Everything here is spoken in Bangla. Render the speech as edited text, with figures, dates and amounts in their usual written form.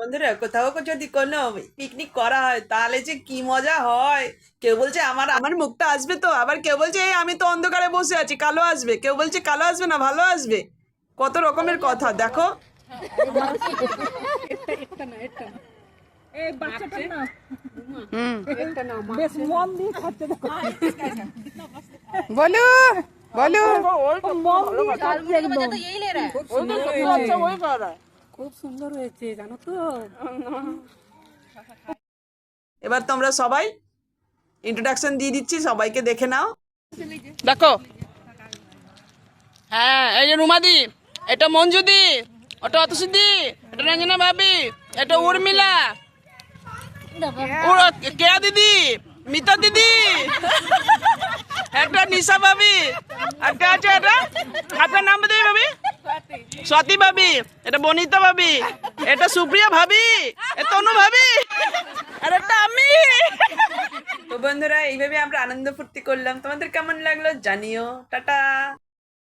বন্ধুরা কোথাও যদি কোনো পিকনিক করা হয় তাহলে যে কি মজা হয়। কেউ বলছে আমার আমার মুখটা আসবে, তো আবার কেউ বলছে এই আমি তো অন্ধকারে বসে আছি কালো আসবে, কেউ বলছে কালো আসবে না ভালো আসবে। কত রকমের কথা দেখো। বলো বলো। খুব সুন্দর হয়েছে জানো তো। এবার তোমরা সবাই ইন্ট্রোডাকশন দিয়ে দিচ্ছি, সবাইকে দেখে নাও। দেখো, হ্যাঁ এই যে রুমাদি, এটা মঞ্জুদি, ওটা অতসিদি, এটা রঞ্জনা ভাবি, এটা উর্মিলা, কেয়া দিদি, মিতা দিদি, এটা নিশা ভাবি, আর কে আছে এটা? আপনার নাম বলে ভাবি? স্বাতি ভাবি, এটা বনিতা ভাবি, এটা সুপ্রিয়া ভাবি, এটা তনু ভাবি, আর এটা আমি। তো বন্ধুরা এইভাবে আমরা আনন্দ ফুর্তি করলাম, তোমাদের কেমন লাগলো জানিও। টাটা।